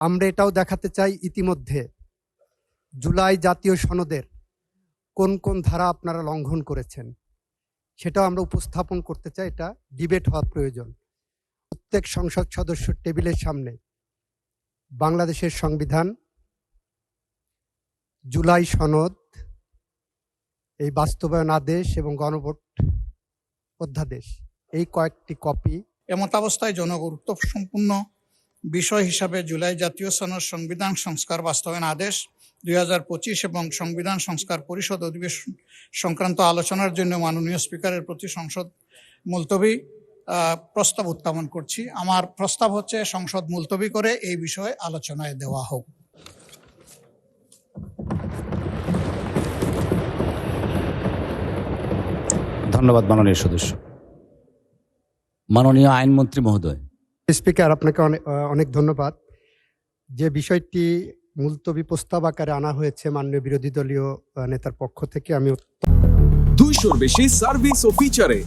আমরা এটাও দেখাতে চাই ইতিমধ্যে জুলাই জাতীয় সনদের কোন কোন ধারা আপনারা লঙ্ঘন করেছেন সেটাও আমরা উপস্থাপন করতে চাই। এটা ডিবেট হওয়া প্রয়োজন। প্রত্যেক সংসদ সদস্য টেবিলের সামনে বাংলাদেশের সংবিধান, জুলাই সনদ, এই বাস্তবায়ন আদেশ এবং গণভোট অধ্যাদেশ, এই কয়েকটি কপি। এমতাবস্থায় জনগুরুত্বসম্পন্ন বিষয় হিসাবে জুলাই জাতীয় সনদ সংবিধান সংস্কার বাস্তবায়ন আদেশ 2025 এবং সংবিধান সংস্কার পরিষদ অধিবেশন সংক্রান্ত আলোচনার জন্য মাননীয় স্পিকারের প্রতি সংসদ মুলতবি প্রস্তাব উত্থাপন করছি। আমার প্রস্তাব হচ্ছে সংসদ মুলতবি করে এই বিষয়ে আলোচনায় দেওয়া হোক। ধন্যবাদ মাননীয় সদস্য। মাননীয় আইনমন্ত্রী মহোদয়। স্পিকার, আপনাকে অনেক ধন্যবাদ। যে বিষয়টি মুলতবি প্রস্তাব আকারে আনা হয়েছে মাননীয় বিরোধী দলীয় নেতার পক্ষ থেকে, আমি 200-র বেশি সার্ভিস ও ফিচারে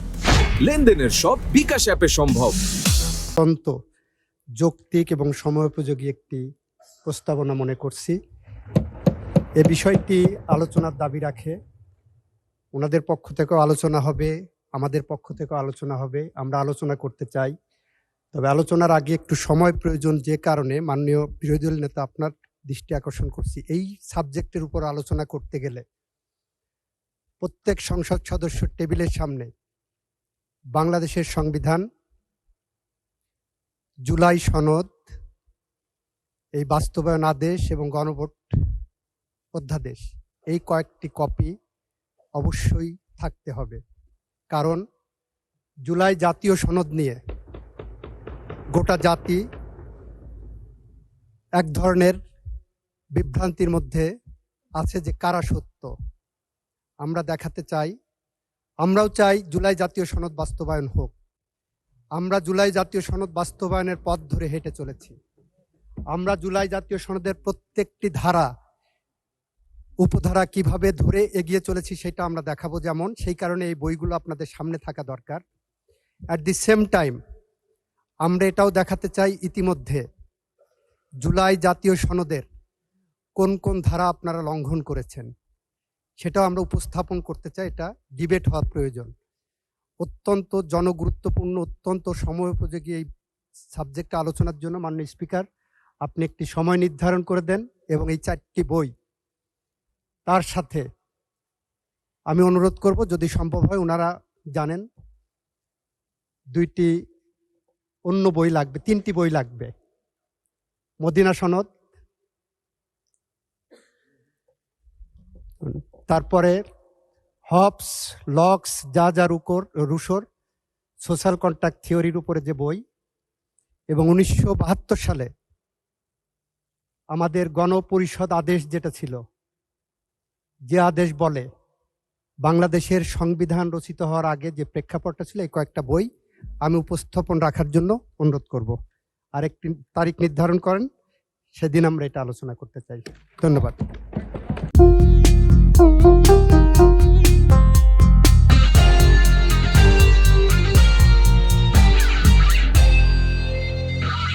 লেনদেনের সব বিকাশ অ্যাপে সম্ভব। অত্যন্ত যৌক্তিক এবং সময়োপযোগী একটি প্রস্তাবনা মনে করছি। এ বিষয়টি আলোচনার দাবি রাখে। ওনাদের পক্ষ থেকেও আলোচনা হবে, আমাদের পক্ষ থেকেও আলোচনা হবে। আমরা আলোচনা করতে চাই, তবে আলোচনার আগে একটু সময় প্রয়োজন। যে কারণে মাননীয় বিরোধী দল নেতা আপনার দৃষ্টি আকর্ষণ করছি, এই সাবজেক্টের উপর আলোচনা করতে গেলে প্রত্যেক সংসদ সদস্য টেবিলের সামনে বাংলাদেশের সংবিধান, জুলাই সনদ, এই বাস্তবায়ন আদেশ এবং গণভোট অধ্যাদেশ, এই কয়েকটি কপি অবশ্যই থাকতে হবে। কারণ জুলাই জাতীয় সনদ নিয়ে গোটা জাতি এক ধরনের বিভ্রান্তির মধ্যে আছে যে কারা সত্য। আমরা দেখাতে চাই, আমরাও চাই জুলাই জাতীয় সনদ বাস্তবায়ন হোক। আমরা জুলাই জাতীয় সনদ বাস্তবায়নের পথ ধরে হেঁটে চলেছি। আমরা জুলাই জাতীয় সনদের প্রত্যেকটি ধারা, উপধারা কিভাবে ধরে এগিয়ে চলেছি সেটা আমরা দেখাবো। যেমন সেই কারণে এই বইগুলো আপনাদের সামনে থাকা দরকার। অ্যাট দি সেম টাইম আমরা এটাও দেখাতে চাই ইতিমধ্যে জুলাই জাতীয় সনদের কোন কোন ধারা আপনারা লঙ্ঘন করেছেন সেটাও আমরা উপস্থাপন করতে চাই। এটা ডিবেট হওয়া প্রয়োজন। অত্যন্ত জনগুরুত্বপূর্ণ, অত্যন্ত সময়োপযোগী এই সাবজেক্টে আলোচনার জন্য মাননীয় স্পিকার আপনি একটি সময় নির্ধারণ করে দেন এবং এই 4টি বই তার সাথে আমি অনুরোধ করব, যদি সম্ভব হয়, ওনারা জানেন 2টি অন্য বই লাগবে, 3টি বই লাগবে। মদিনা সনদ, তারপরে হবস, লক্স, রুশোর সোশ্যাল কন্ট্রাক্ট থিওরির উপরে যে বই, এবং 1972 সালে আমাদের গণপরিষদ আদেশ যেটা ছিল, যে আদেশ বলে বাংলাদেশের সংবিধান রচিত হওয়ার আগে যে প্রেক্ষাপটটা ছিল, এই কয়েকটা বই আমি উপস্থাপন রাখার জন্য অনুরোধ করব। আর একটি তারিখ নির্ধারণ করেন, সেদিন আমরা এটা আলোচনা করতে চাই। ধন্যবাদ।